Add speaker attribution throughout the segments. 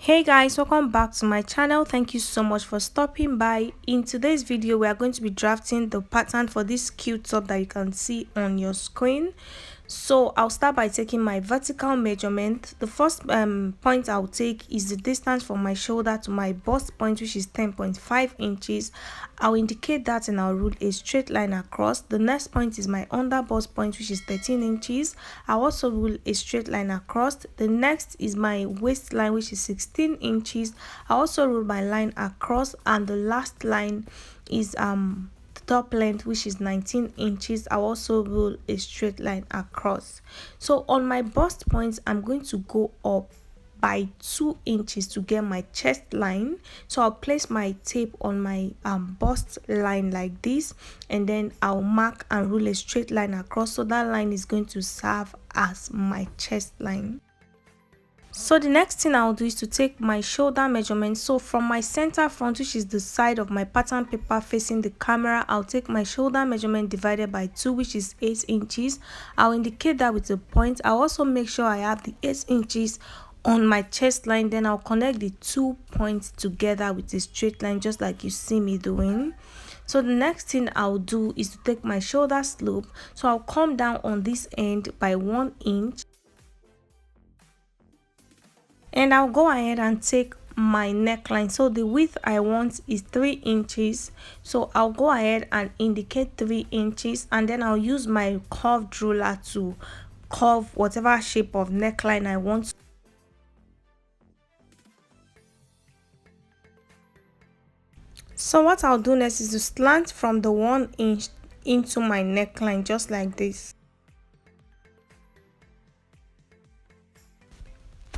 Speaker 1: Hey guys, welcome back to my channel. Thank you so much for stopping by. In today's video we are going to be drafting the pattern for this cute top that you can see on your screen. So I'll start by taking my vertical measurement. The first point I'll take is the distance from my shoulder to my bust point, which is 10.5 inches. I'll indicate that and I'll rule a straight line across. The next point is my under bust point, which is 13 inches. I'll also rule a straight line across. The next is my waistline, which is 16 inches. I also rule my line across, and the last line is top length, which is 19 inches. I also rule a straight line across. So on my bust points, I'm going to go up by 2 inches to get my chest line. So I'll place my tape on my bust line like this, and then I'll mark and rule a straight line across. So that line is going to serve as my chest line. So the next thing I'll do is to take my shoulder measurement. So from my center front, which is the side of my pattern paper facing the camera, I'll take my shoulder measurement divided by 2, which is 8 inches. I'll indicate that with a point. I'll also make sure I have the 8 inches on my chest line. Then I'll connect the 2 points together with a straight line, just like you see me doing. So the next thing I'll do is to take my shoulder slope. So I'll come down on this end by 1 inch. And I'll go ahead and take my neckline. So the width I want is 3 inches. So I'll go ahead and indicate 3 inches, and then I'll use my curved ruler to curve whatever shape of neckline I want. So what I'll do next is to slant from the 1 inch into my neckline, just like this.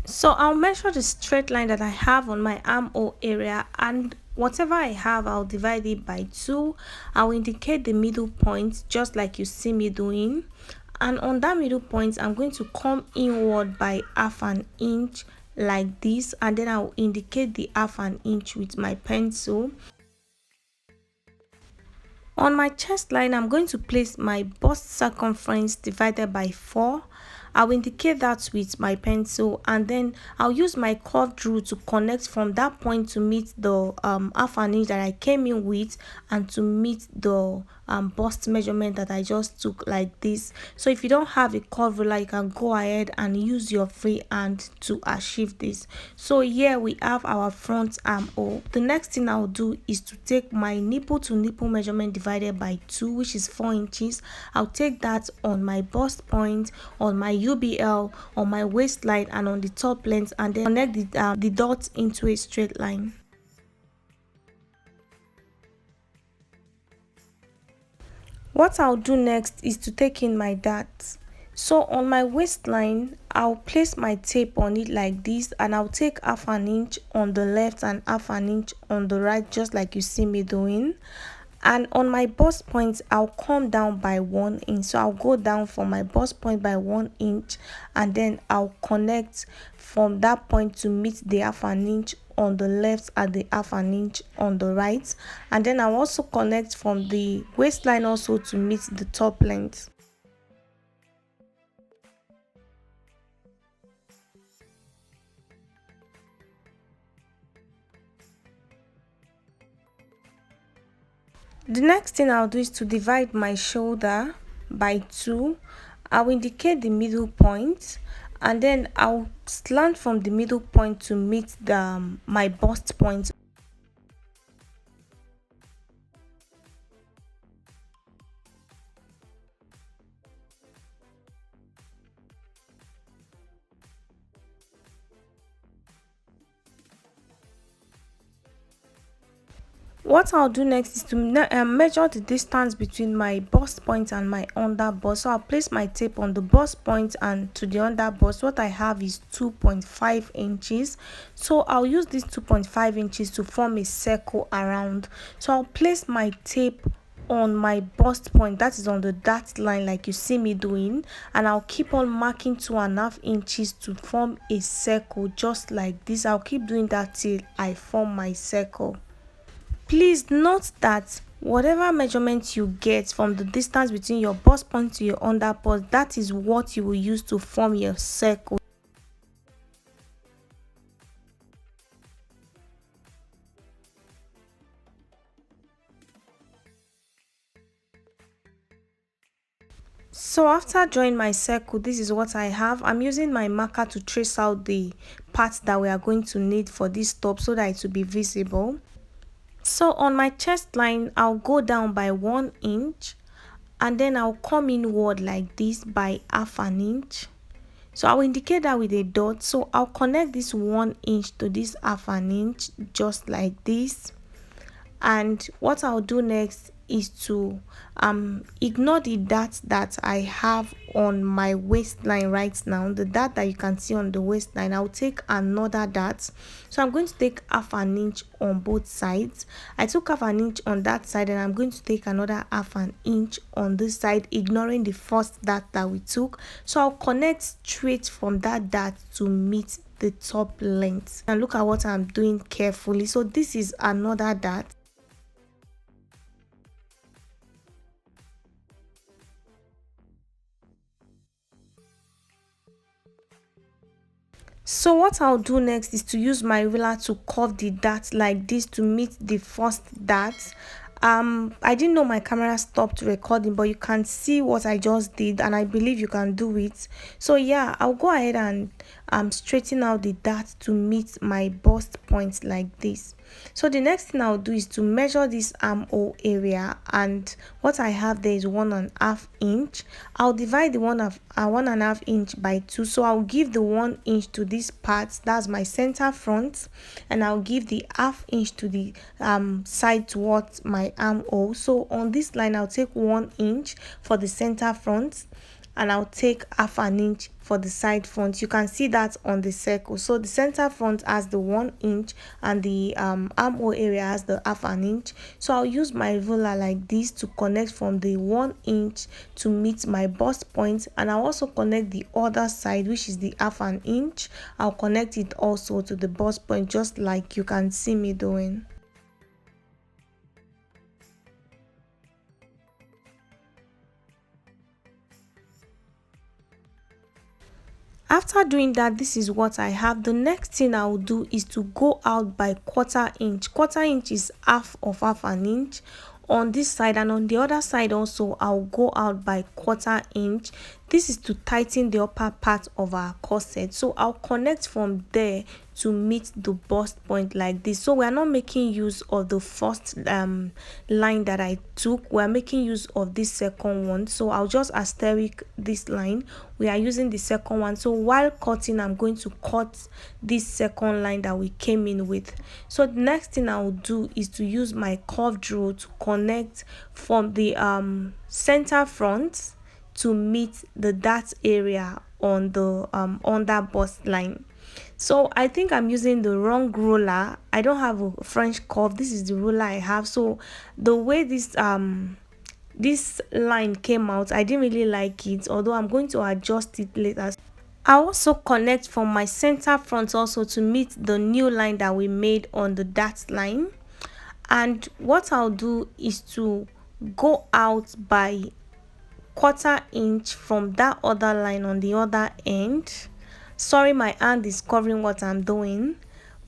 Speaker 1: So I'll measure the straight line that I have on my armhole area, and whatever I have, I'll divide it by 2. I'll indicate the middle point, just like you see me doing, and on that middle point I'm going to come inward by half an inch like this, and then I'll indicate the half an inch with my pencil. On my chest line, I'm going to place my bust circumference divided by 4. I'll indicate that with my pencil, and then I'll use my curved rule to connect from that point to meet the half an inch that I came in with, and to meet the bust measurement that I just took like this. So if you don't have a curved ruler, you can go ahead and use your free hand to achieve this. So here we have our front armhole. The next thing I'll do is to take my nipple to nipple measurement divided by 2, which is 4 inches. I'll take that on my bust point, on my UBL, on my waistline, and on the top length, and then connect the dots into a straight line. What I'll do next is to take in my dart. So on my waistline, I'll place my tape on it like this, and I'll take half an inch on the left and half an inch on the right, just like you see me doing. And on my bust point, I'll come down by 1 inch. So I'll go down from my bust point by 1 inch, and then I'll connect from that point to meet the half an inch on the left and the half an inch on the right. And then I'll also connect from the waistline also to meet the top length. The next thing I'll do is to divide my shoulder by 2. I'll indicate the middle point, and then I'll slant from the middle point to meet my bust point. What I'll do next is to measure the distance between my bust point and my under bust. So I'll place my tape on the bust point and to the under bust. What I have is 2.5 inches. So I'll use this 2.5 inches to form a circle around. So I'll place my tape on my bust point, that is on the dart line like you see me doing, and I'll keep on marking 2.5 inches to form a circle just like this. I'll keep doing that till I form my circle. Please note that whatever measurement you get from the distance between your bust point to your under bust, that is what you will use to form your circle. So after drawing my circle, this is what I have. I'm using my marker to trace out the parts that we are going to need for this top so that it will be visible. So on my chest line, I'll go down by 1 inch and then I'll come inward like this by half an inch. So I'll indicate that with a dot. So I'll connect this 1 inch to this half an inch just like this. And what I'll do next is to ignore the dart that I have on my waistline right now, the dart that you can see on the waistline. I'll take another dart. So I'm going to take half an inch on both sides. I took half an inch on that side and I'm going to take another half an inch on this side, ignoring the first dart that we took. So I'll connect straight from that dart to meet the top length. And look at what I'm doing carefully. So this is another dart. So what I'll do next is to use my ruler to curve the dart like this to meet the first dart. I didn't know my camera stopped recording, but you can see what I just did and I believe you can do it. So yeah, I'll go ahead and straighten out the dart to meet my bust point like this. So the next thing I'll do is to measure this armhole area, and what I have there is 1.5 inch. I'll divide the 1.5 inch by 2. So I'll give the 1 inch to this part, that's my center front, and I'll give the half inch to the side towards my armhole. So on this line I'll take 1 inch for the center front and I'll take half an inch for the side front. You can see that on the circle. So the center front has the 1 inch and the armhole area has the half an inch. So I'll use my ruler like this to connect from the 1 inch to meet my bust point, and I'll also connect the other side, which is the half an inch. I'll connect it also to the bust point, just like you can see me doing. After doing that, this is what I have. The next thing I will do is to go out by 1/4 inch. 1/4 inch is half of half an inch on this side, and on the other side also I'll go out by 1/4 inch. This is to tighten the upper part of our corset. So I'll connect from there to meet the bust point like this. So we're not making use of the first line that I took, we're making use of this second one. So I'll just asterisk this line, we are using the second one. So while cutting, I'm going to cut this second line that we came in with. So the next thing I'll do is to use my curved rule to connect from the center front to meet the dart area on the under bust line. So I think I'm using the wrong ruler. I don't have a French curve. This is the ruler I have. So the way this line came out, I didn't really like it, although I'm going to adjust it later. I also connect from my center front also to meet the new line that we made on the dart line. And what I'll do is to go out by 1/4 inch from that other line on the other end. Sorry, my hand is covering what I'm doing,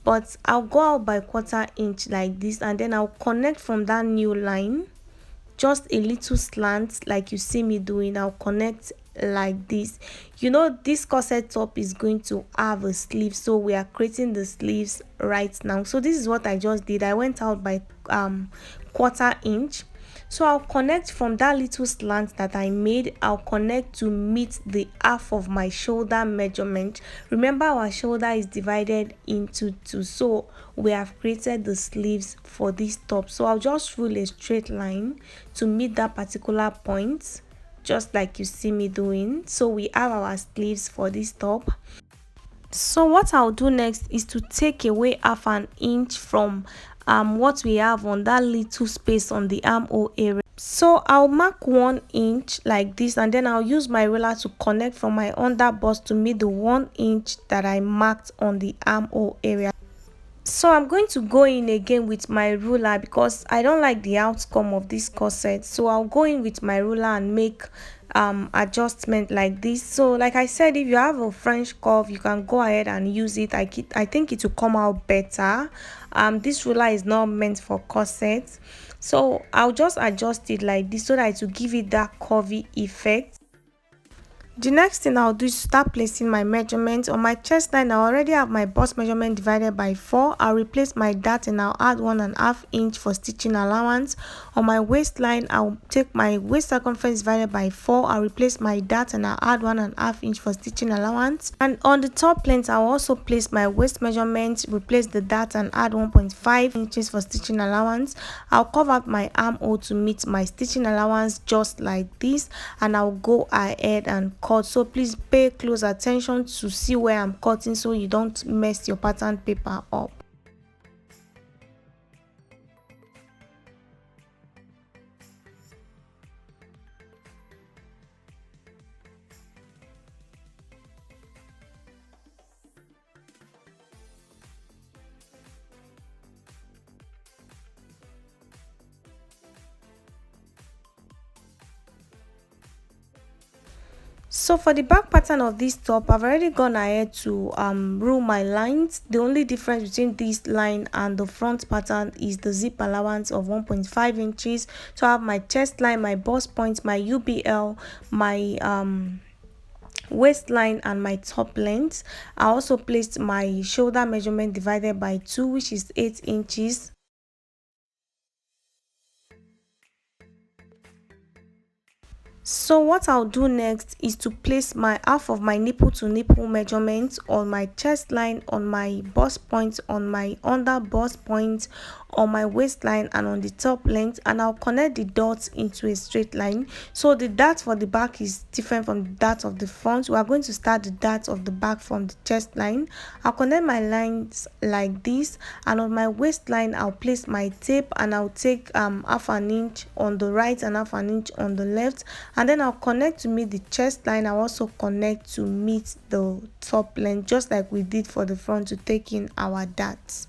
Speaker 1: but I'll go out by 1/4 inch like this, and then I'll connect from that new line, just a little slant like you see me doing. I'll connect like this. You know, this corset top is going to have a sleeve, so we are creating the sleeves right now. So this is what I just did. I went out by 1/4 inch. So I'll connect from that little slant that I made. I'll connect to meet the half of my shoulder measurement. Remember, our shoulder is divided into 2, so we have created the sleeves for this top. So I'll just rule a straight line to meet that particular point, just like you see me doing. So we have our sleeves for this top. So what I'll do next is to take away half an inch from what we have on that little space on the armhole area. So I'll mark 1 inch like this, and then I'll use my ruler to connect from my under bust to meet the 1 inch that I marked on the armhole area. So I'm going to go in again with my ruler because I don't like the outcome of this corset. So I'll go in with my ruler and make adjustment like this. So like I said, if you have a French curve, you can go ahead and use it. I think it will come out better. This ruler is not meant for corset, so I'll just adjust it like this so that it will give it that curvy effect. The next thing I'll do is start placing my measurements. On my chest line, I already have my bust measurement divided by 4. I'll replace my dart and I'll add 1.5 inch for stitching allowance. On my waistline, I'll take my waist circumference divided by 4. I'll replace my dart and I'll add 1.5 inch for stitching allowance. And on the top length, I'll also place my waist measurement, replace the dart and add 1.5 inches for stitching allowance. I'll cover up my armhole to meet my stitching allowance just like this, and I'll go ahead and cut. So please pay close attention to see where I'm cutting so you don't mess your pattern paper up. So for the back pattern of this top, I've already gone ahead to rule my lines. The only difference between this line and the front pattern is the zip allowance of 1.5 inches. So I have my chest line, my bust point, my UBL, my waistline and my top length. I also placed my shoulder measurement divided by 2, which is 8 inches. So what I'll do next is to place my half of my nipple to nipple measurement on my chest line, on my bust point, on my under bust point, on my waistline and on the top length, and I'll connect the dots into a straight line. So the dart for the back is different from the dart of the front. We are going to start the dart of the back from the chest line. I'll connect my lines like this, and on my waistline I'll place my tape and I'll take half an inch on the right and half an inch on the left, and then I'll connect to meet the chest line. I'll also connect to meet the top length, just like we did for the front, to take in our darts.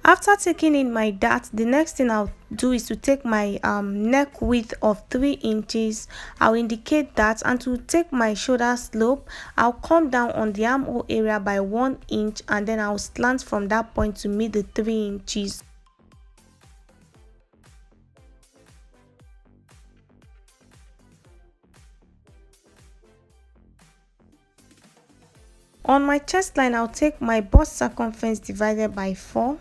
Speaker 1: After taking in my dart, the next thing I'll do is to take my neck width of 3 inches. I'll indicate that, and to take my shoulder slope, I'll come down on the armhole area by 1 inch, and then I'll slant from that point to meet the 3 inches. On my chest line, I'll take my bust circumference divided by 4.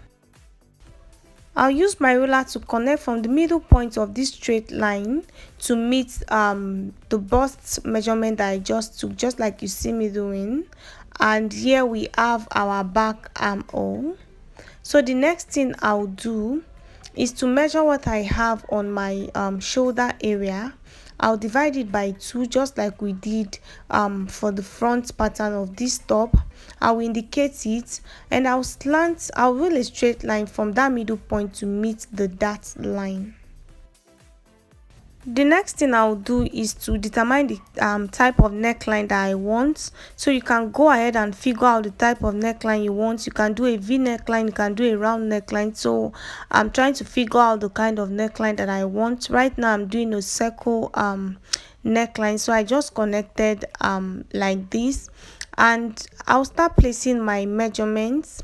Speaker 1: I'll use my ruler to connect from the middle point of this straight line to meet the bust measurement that I just took, just like you see me doing. And here we have our back armhole. So the next thing I'll do is to measure what I have on my shoulder area. I'll divide it by 2, just like we did for the front pattern of this top. I'll indicate it, and I'll rule a straight line from that middle point to meet the dart line. The next thing I'll do is to determine the type of neckline that I want. So you can go ahead and figure out the type of neckline you want. You can do a V neckline, you can do a round neckline. So I'm trying to figure out the kind of neckline that I want. Right now I'm doing a circle neckline, so I just connected like this, and I'll start placing my measurements.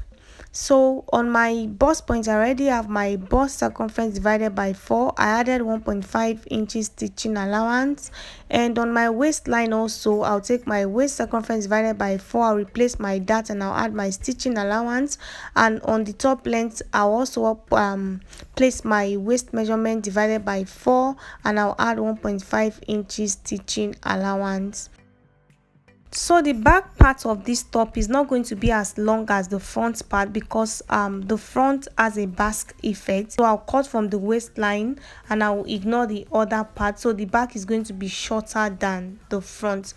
Speaker 1: So on my bust point, I already have my bust circumference divided by 4. I added 1.5 inches stitching allowance, and on my waistline also, I'll take my waist circumference divided by 4. I'll replace my dart and I'll add my stitching allowance, and on the top length I'll also place my waist measurement divided by 4, and I'll add 1.5 inches stitching allowance. So the back part of this top is not going to be as long as the front part, because the front has a basque effect. So I'll cut from the waistline and I'll ignore the other part, so the back is going to be shorter than the front.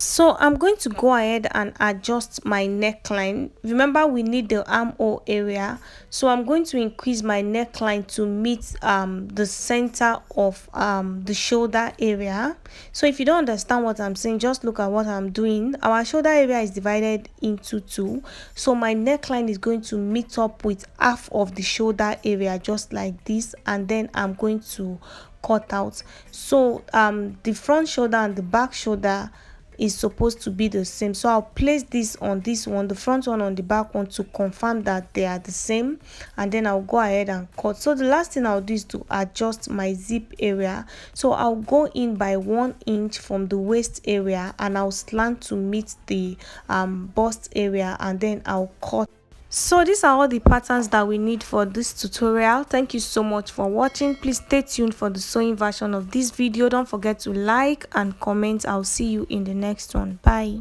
Speaker 1: So I'm going to go ahead and adjust my neckline. Remember, we need the armhole area, so I'm going to increase my neckline to meet the center of the shoulder area. So if you don't understand what I'm saying, just look at what I'm doing. Our shoulder area is divided into two, so my neckline is going to meet up with half of the shoulder area, just like this, and then I'm going to cut out. So the front shoulder and the back shoulder is supposed to be the same, so I'll place this on this one, the front one on the back one, to confirm that they are the same, and then I'll go ahead and cut. So the last thing I'll do is to adjust my zip area. So I'll go in by 1 inch from the waist area, and I'll slant to meet the bust area, and then I'll cut. So these are all the patterns that we need for this tutorial. Thank you so much for watching. Please stay tuned for the sewing version of this video. Don't forget to like and comment. I'll see you in the next one. Bye.